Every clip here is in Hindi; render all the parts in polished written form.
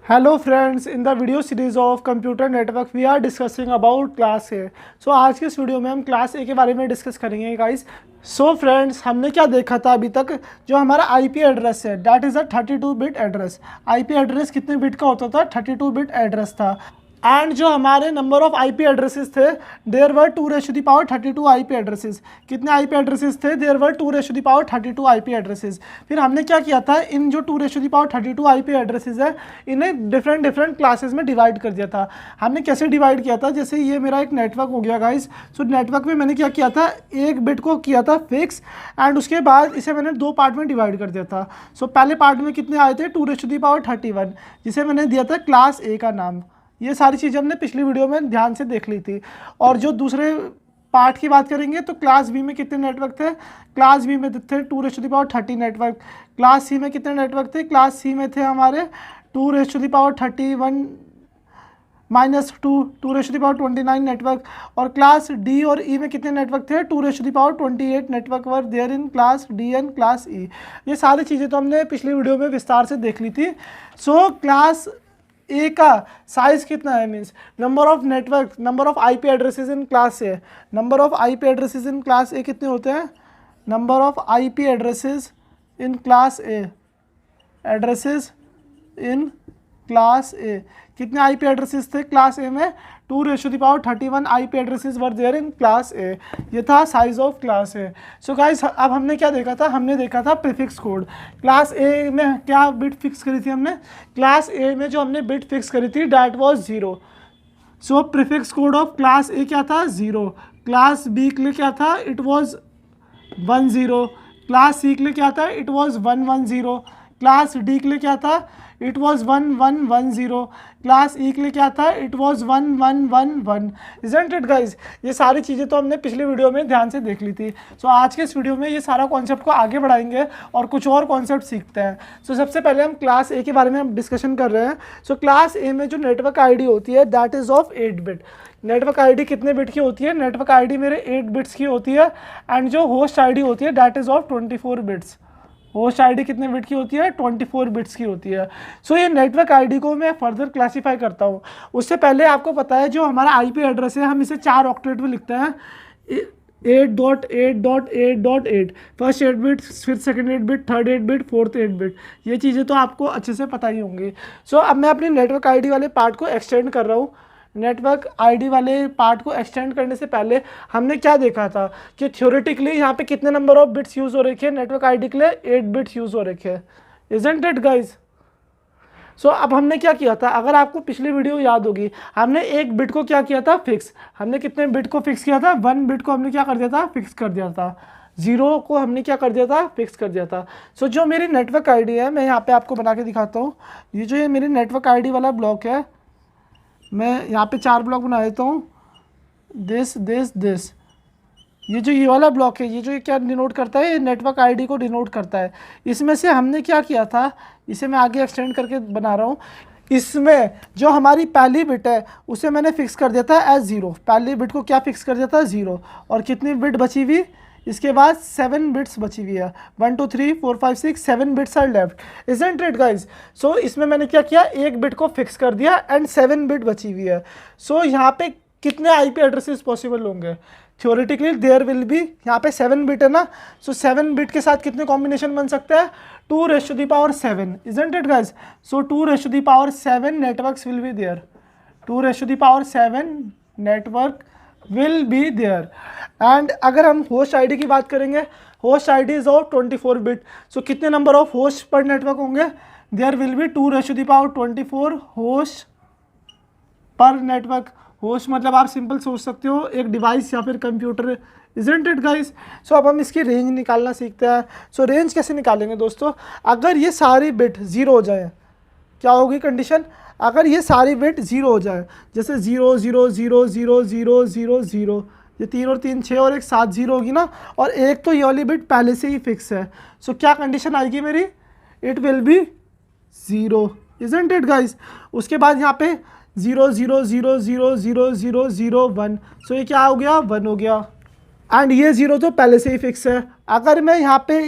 Hello friends, in the video series of computer network we are discussing about class A. So आज के इस वीडियो में हम क्लास ए के बारे में डिस्कस करेंगे गाइस। सो फ्रेंड्स, हमने क्या देखा था अभी तक, जो हमारा आईपी एड्रेस है that is a 32 bit address. IP address कितने बिट का होता था? 32 बिट एड्रेस था। एंड जो हमारे नंबर ऑफ आईपी एड्रेसेस थे, देयर वर 2⁻32 आईपी एड्रेसेस। कितने आईपी एड्रेसेस थे? There were 2⁻32 IP addresses. फिर हमने क्या किया था, इन जो 2⁻32 आईपी एड्रेसेस है, इन्हें डिफरेंट क्लासेस में डिवाइड कर दिया था। हमने कैसे डिवाइड किया था? जैसे ये मेरा एक नेटवर्क हो गया गाइस। सो नेटवर्क में मैंने क्या किया था, एक बिट को किया था फिक्स, एंड उसके बाद इसे मैंने दो पार्ट में डिवाइड कर दिया था। सो पहले पार्ट में कितने आए थे? 2⁻31, जिसे मैंने दिया था क्लास ए का नाम। ये सारी चीज़ें हमने पिछली वीडियो में ध्यान से देख ली थी। और जो दूसरे पार्ट की बात करेंगे तो क्लास बी में कितने नेटवर्क थे? क्लास बी में थे 2⁻30 नेटवर्क। क्लास सी में कितने नेटवर्क थे? क्लास सी में थे हमारे 2⁻31 -2 2⁻29 नेटवर्क। और क्लास डी और ई में कितने नेटवर्क थे? 2⁻28 network were there in class D and class E. ये सारी चीज़ें तो हमने पिछली वीडियो में विस्तार से देख ली थी। सो क्लास ए का साइज कितना है, means number of network, number of IP addresses in class A. Number of IP addresses in class A कितने होते हैं? Number of IP addresses in class A, addresses in class A. कितने आईपी एड्रेसेस थे क्लास ए में? 2⁻31 IP addresses were there in class A. ये था size of class A. So guys, अब हमने क्या देखा था? हमने देखा था प्रीफिक्स कोड। क्लास ए में क्या बिट फिक्स करी थी हमने? क्लास ए में जो हमने बिट फिक्स करी थी that was 0। So prefix code of class ए क्या था? 0। क्लास बी के लिए क्या था? It was 10। क्लास सी के लिए क्या था? It was 110। क्लास डी के लिए क्या था? It was 1110। क्लास ई के लिए क्या था? It was 1111। Isn't it guys? ये सारी चीज़ें तो हमने पिछली वीडियो में ध्यान से देख ली थी। सो आज के इस वीडियो में ये सारा कॉन्सेप्ट को आगे बढ़ाएंगे और कुछ और कॉन्सेप्ट सीखते हैं। सो सबसे पहले हम क्लास ए के बारे में डिस्कशन कर रहे हैं। सो क्लास ए में जो नेटवर्क आईडी होती है that is of 8 bit. Network ID कितने बिट की होती है? नेटवर्क आईडी मेरे 8 बिट्स की होती है। एंड जो होस्ट आईडी होती है that is of 24 bits. Host ID कितने बिट की होती है? 24 बिट्स की होती है। सो ये नेटवर्क आईडी को मैं फर्दर क्लासीफाई करता हूँ। उससे पहले आपको पता है जो हमारा आईपी एड्रेस है, हम इसे 4 ऑक्टेट में लिखते हैं। 8.8.8.8 फर्स्ट 8 बिट, फिर second 8 bit, third 8 bit, fourth 8 bit. ये चीज़ें तो आपको अच्छे से पता ही होंगी। सो अब मैं अपनी नेटवर्क आईडी वाले पार्ट को एक्सटेंड कर रहा हूँ। नेटवर्क आईडी वाले पार्ट को एक्सटेंड करने से पहले हमने क्या देखा था कि थ्योरेटिकली यहाँ पे कितने नंबर ऑफ बिट्स यूज़ हो रखे हैं? नेटवर्क आईडी के लिए 8 बिट्स यूज़ हो रखे हैं। Isn't it guys? सो अब हमने क्या किया था, अगर आपको पिछली वीडियो याद होगी, हमने एक बिट को क्या किया था? फिक्स। हमने कितने बिट को फिक्स किया था? 1 बिट को हमने क्या कर दिया था? फिक्स कर दिया था। 0 को हमने क्या कर दिया था? फिक्स कर दिया था। सो जो मेरी नेटवर्क आईडी है, मैं यहाँ पे आपको बना के दिखाता हूँ। ये जो ये मेरी नेटवर्क आईडी वाला ब्लॉक है, मैं यहाँ पे 4 ब्लॉक बना देता हूँ। दिस ये जो ये वाला ब्लॉक है, ये जो ये क्या डिनोट करता है? ये नेटवर्क आईडी को डिनोट करता है। इसमें से हमने क्या किया था, इसे मैं आगे एक्सटेंड करके बना रहा हूँ। इसमें जो हमारी पहली बिट है उसे मैंने फिक्स कर दिया था एज 0। पहली बिट को क्या फिक्स कर दिया था? 0। और कितनी बिट बची हुई? इसके बाद 7 बिट्स बची हुई है। 1 2 3 4 5 6 7 bits are left. Isn't it guys? So इसमें मैंने क्या किया, एक बिट को फिक्स कर दिया एंड 7 बिट बची हुई है। सो यहाँ पे कितने आईपी एड्रेसेस पॉसिबल होंगे? थ्योरेटिकली देयर विल बी, यहाँ पे 7 बिट है ना, सो 7 बिट के साथ कितने कॉम्बिनेशन बन सकते हैं? 2⁻7। Isn't it guys? So 2⁻7 networks will be there. 2⁻7 network will be there. And अगर हम होस्ट आईडी की बात करेंगे, host ID is of 24 bit. So कितने number of host per network होंगे? There will be 2⁻24 host per network. Host मतलब आप सिंपल सोच सकते हो एक डिवाइस या फिर computer. Isn't it guys? So अब हम इसकी रेंज निकालना सीखते हैं। सो रेंज कैसे निकालेंगे दोस्तों? अगर ये सारी बिट 0 हो जाए, क्या होगी कंडीशन? अगर ये सारी बिट 0 हो जाए, जैसे 0 0 0 0 0 0 0, ये 3 और 3 6 और एक 7 0 होगी ना, और एक तो ये वाली बिट पहले से ही फिक्स है। सो क्या कंडीशन आएगी मेरी? It will be 0। Isn't it guys? उसके बाद यहाँ पे 0 0 0 0 0 0 0 1। सो ये क्या हो गया? 1 हो गया। एंड ये 0 तो पहले से ही फिक्स है। अगर मैं यहाँ पे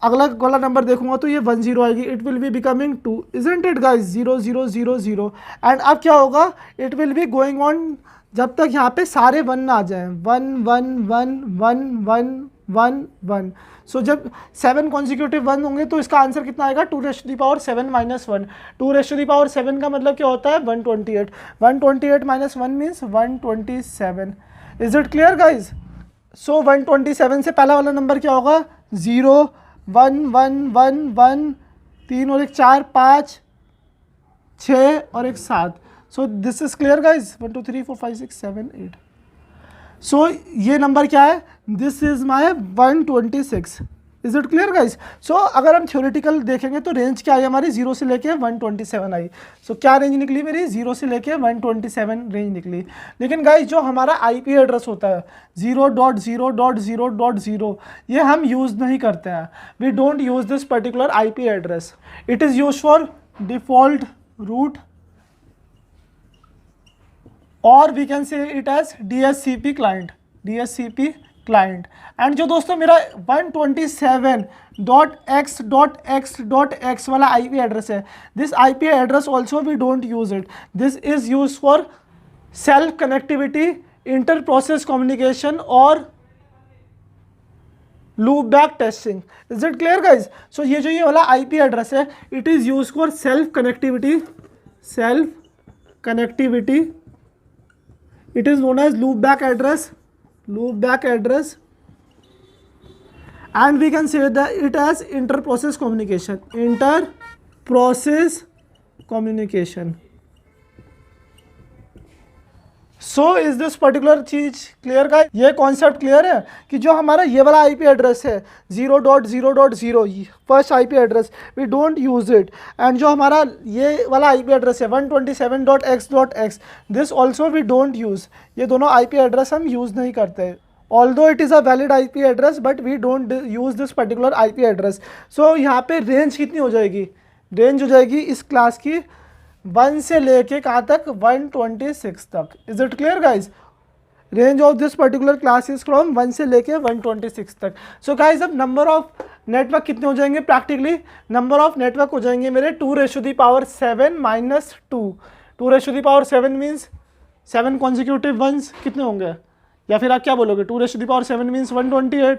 अगला वाला नंबर देखूंगा तो ये 10 आएगी, it will be becoming 2, isn't it guys, 0 0 0 0। And अब क्या होगा, it will be going on जब तक यहाँ पे सारे 1 ना आ जाएं, 1 1 1 1 1 1 1। सो जब 7 कॉन्जिक्यूटिव 1 होंगे तो इसका आंसर कितना आएगा, 2⁻7 - 1। 2⁻7 का मतलब क्या होता है, 128। 128 - 1 means 127। Is it clear guys? So 127 से पहला वाला नंबर क्या होगा, 0 1 1 1 1, 3 और 1 4 5 6 और 1 7। So this is clear guys, 1 2 3 4 5 6 7 8। सो ये नंबर क्या है, this is my 126। Is it clear guys? So अगर हम थ्योरेटिकल देखेंगे तो रेंज क्या आई हमारी, 0 से लेके 127 आई। सो क्या रेंज निकली मेरी, 0 से लेके 127 रेंज निकली। लेकिन गाइज जो हमारा आईपी एड्रेस होता है 0.0.0.0, ये हम यूज़ नहीं करते हैं। We don't use this particular IP address. It is use for default route, और we can say it as DHCP client, DHCP client. And जो दोस्तों मेरा 127.x.x.x वाला आईपी एड्रेस है, this IP address also we don't use it. This is use for self connectivity, inter process communication और loop back testing. Is it clear guys? So ये वाला आईपी एड्रेस है, it is use for self connectivity, it is known as loop back address, and we can say that it as inter process communication। So is this particular चीज क्लियर का, ये कॉन्सेप्ट क्लियर है कि जो हमारा ये वाला आईपी एड्रेस है 0.0.0 first IP address, we don't use it. And जो हमारा ये वाला आईपी एड्रेस है 127.x.x, this also we don't use. ये दोनों आईपी एड्रेस हम यूज नहीं करते, although it is a valid IP address, but we don't use this particular IP address. So यहाँ पे रेंज कितनी हो जाएगी, रेंज हो जाएगी इस क्लास की 1 से लेके कहाँ तक, 126 तक। Is it clear guys? Range of this particular class is from 1 से लेके 126 तक। सो गाइज अब नंबर ऑफ नेटवर्क कितने हो जाएंगे, प्रैक्टिकली नंबर ऑफ नेटवर्क हो जाएंगे मेरे 2⁻7 - 2। 2⁻7 मीन्स 7 कॉन्जिक्यूटिव वंस कितने होंगे, या फिर आप क्या बोलोगे, 2⁻7 मीन्स 128।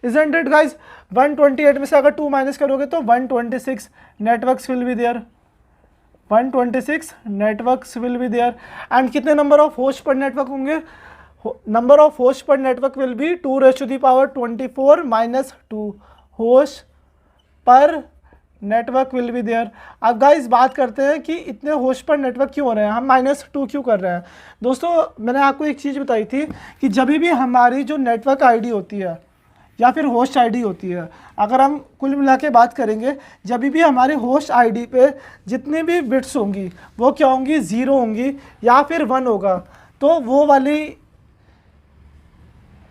Isn't it guys? 128 में से अगर 2 माइनस करोगे तो 126 networks will be there, 126 networks will be there. And कितने number of host per network होंगे, number of host per network will be 2⁻24 - 2 host per network will be there. अब गाइस बात करते हैं कि इतने होस्ट पर नेटवर्क क्यों हो रहे हैं, हम -2 क्यों कर रहे हैं। दोस्तों मैंने आपको एक चीज़ बताई थी कि जब भी हमारी जो नेटवर्क आईडी होती है या फिर होस्ट आईडी होती है, अगर हम कुल मिला के बात करेंगे, जब भी हमारे होस्ट आईडी पे जितने भी बिट्स होंगी वो क्या होंगी, 0 होंगी या फिर 1 होगा, तो वो वाली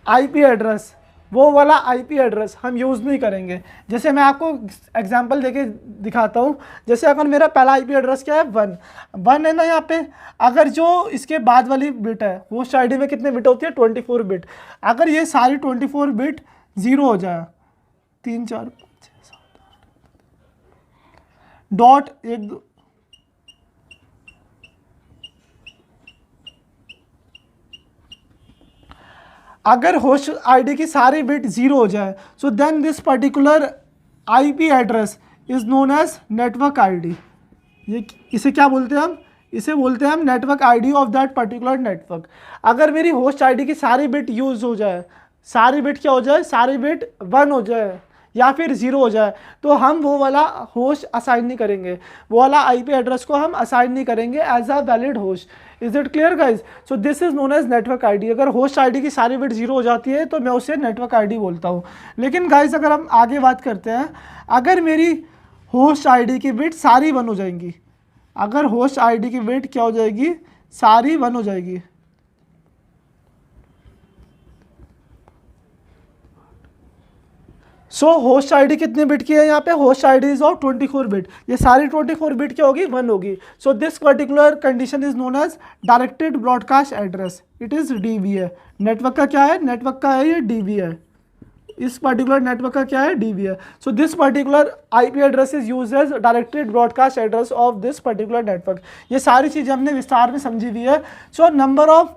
आईपी एड्रेस, वो वाला आईपी एड्रेस हम यूज़ नहीं करेंगे। जैसे मैं आपको एग्जांपल देके दिखाता हूँ। जैसे अगर मेरा पहला आईपी एड्रेस क्या है, 1 है ना, यहाँ पे अगर जो इसके बाद वाली बिट है, होस्ट आईडी में कितने बिट होती है, 24 बिट, अगर ये सारी 24 बिट 0 हो जाए, 3 4 5 6 7 डॉट 1 2, अगर होस्ट आईडी की सारी बिट 0 हो जाए, so then this particular IP address is known as network ID. ये इसे क्या बोलते हैं हम, इसे बोलते हैं हम network ID of that particular network. अगर मेरी होस्ट आईडी की सारी बिट यूज हो जाए, सारी बिट क्या हो जाए, सारी बिट 1 हो जाए या फिर 0 हो जाए, तो हम वो वाला होस्ट असाइन नहीं करेंगे, वो वाला आईपी एड्रेस को हम असाइन नहीं करेंगे as a valid host. Is it clear guys? So this is known as network ID. अगर होस्ट आईडी की सारी बिट 0 हो जाती है तो मैं उसे नेटवर्क आईडी बोलता हूँ। लेकिन गाइज अगर हम आगे बात करते हैं, अगर मेरी होस्ट आईडी की बिट सारी 1 हो जाएंगी, अगर होस्ट आईडी की बिट क्या हो जाएगी, सारी 1 हो जाएगी, सो होस्ट आईडी कितने बिट की है, यहाँ पे host ID is of 24 bit, ये सारी 24 बिट क्या होगी, 1 होगी। So this particular condition is known as directed broadcast address, it is DBA। Network का क्या है, नेटवर्क का है ये DBA। इस पर्टिकुलर नेटवर्क का क्या है, डीबी है। So this particular IP address is use as directed broadcast address of this particular network. ये सारी चीज़ें हमने विस्तार में समझी हुई है। So number of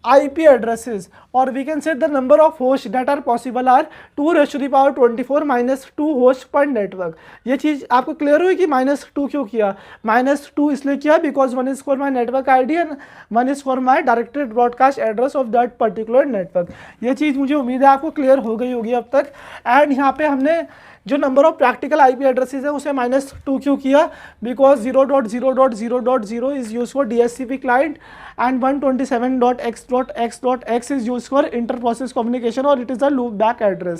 IP addresses, or we can say the number of hosts that are possible are 2 raised to the power 24 minus 2 hosts per network। ये चीज़ आपको क्लियर हुई कि -2 क्यों किया? -2 इसलिए किया because 1 is for my network ID and 1 is for my directed broadcast address of that particular network। ये चीज़ मुझे उम्मीद है आपको क्लियर हो गई होगी अब तक। एंड यहाँ पे हमने जो number of practical IP addresses है उसे -2 क्यों किया? Because 0.0.0.0 is use for DHCP client and 127.x.x.x is used for inter process communication और it is a loop back address।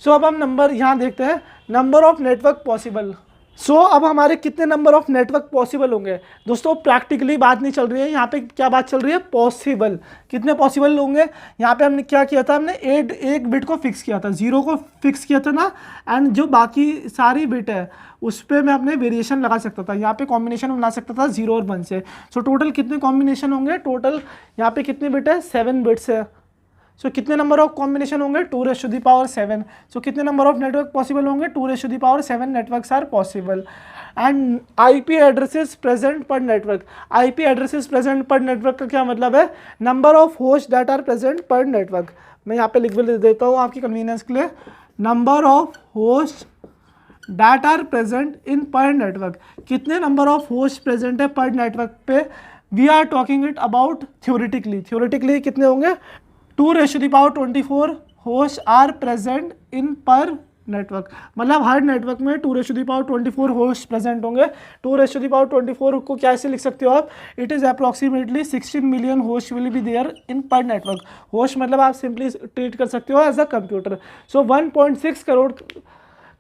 सो अब हम नंबर यहाँ देखते हैं, नंबर ऑफ नेटवर्क पॉसिबल। सो अब हमारे कितने नंबर ऑफ नेटवर्क पॉसिबल होंगे? दोस्तों प्रैक्टिकली बात नहीं चल रही है, यहाँ पे क्या बात चल रही है, पॉसिबल। कितने पॉसिबल होंगे? यहाँ पे हमने क्या किया था, हमने एक बिट को फिक्स किया था, 0 को फिक्स किया था ना, एंड जो बाकी सारी बिट है उस पर मैं अपने वेरिएशन लगा सकता था। यहाँ पे कॉम्बिनेशन बना सकता था 0 और 1 से। सो टोटल कितने कॉम्बिनेशन होंगे? टोटल यहाँ पे कितने बिट है, 7 बिट्स है। सो कितने नंबर ऑफ कॉम्बिनेशन होंगे? 2 raised to the power 7। सो कितने नंबर ऑफ नेटवर्क पॉसिबल होंगे? 2 raised to the power 7 networks are possible. And IP addresses present per network. IP addresses present per network का क्या मतलब है? Number of host that are present per network. मैं यहाँ पे लिख भी देता हूँ आपकी कन्वीनियंस के लिए, number of host that are present in per network. कितने नंबर ऑफ होस्ट प्रेजेंट है पर नेटवर्क पे? We are talking it about theoretically कितने होंगे? 2 raised to the power 24 host are present in per network. मतलब हर नेटवर्क में 2 raised to the power 24 host present होंगे। 2 raised to the power 24 को कैसे लिख सकते हो आप? It is approximately 16 million host will be there in per network. Host मतलब आप सिंपली ट्रीट कर सकते हो as a computer. So 1.6 crore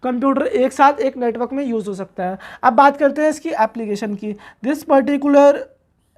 computer एक साथ एक नेटवर्क में यूज़ हो सकता है। अब बात करते हैं इसकी एप्लीकेशन की। दिस पर्टिकुलर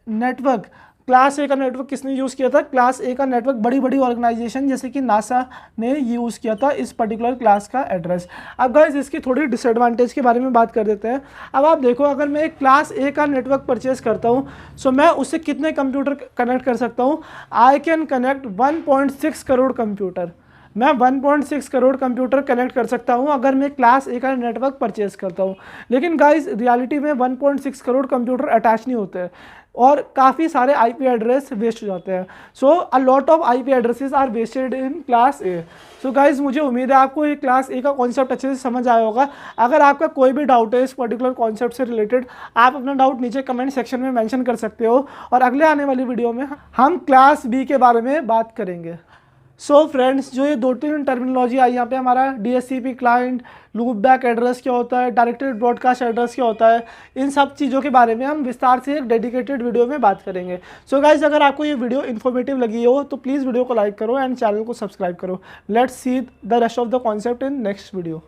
नेटवर्क, क्लास ए का नेटवर्क किसने यूज़ किया था? क्लास ए का नेटवर्क बड़ी बड़ी ऑर्गेनाइजेशन जैसे कि नासा ने यूज़ किया था इस पर्टिकुलर क्लास का एड्रेस। अब गाइस इसकी थोड़ी डिसएडवांटेज के बारे में बात कर देते हैं। अब आप देखो, अगर मैं एक क्लास ए का नेटवर्क परचेज करता हूँ, सो मैं उससे कितने कंप्यूटर कनेक्ट कर सकता हूँ? I can connect 1.6 crore computer. मैं 1.6 करोड़ कंप्यूटर कनेक्ट कर सकता हूं अगर मैं क्लास ए का नेटवर्क परचेज करता हूं। लेकिन गाइस रियलिटी में 1.6 करोड़ कंप्यूटर अटैच नहीं होते और काफ़ी सारे IP एड्रेस वेस्ट हो जाते हैं। So a lot of IP addresses are wasted in class A. So guys मुझे उम्मीद है आपको ये क्लास ए का कॉन्सेप्ट अच्छे से समझ आया होगा। अगर आपका कोई भी डाउट है इस पर्टिकुलर कॉन्सेप्ट से रिलेटेड, आप अपना डाउट नीचे कमेंट सेक्शन में मेंशन कर सकते हो और अगले आने वाली वीडियो में हम क्लास बी के बारे में बात करेंगे। सो फ्रेंड्स, जो ये 2-3 टर्मिनोलॉजी आई यहाँ पे, हमारा DHCP client, loop back address क्या होता है, डायरेक्टेड ब्रॉडकास्ट एड्रेस क्या होता है, इन सब चीज़ों के बारे में हम विस्तार से एक डेडिकेटेड वीडियो में बात करेंगे। सो गाइज अगर आपको ये वीडियो इन्फॉर्मेटिव लगी हो तो प्लीज़ वीडियो को लाइक करो एंड चैनल को सब्सक्राइब करो। Let's see the rest of the concept in next video.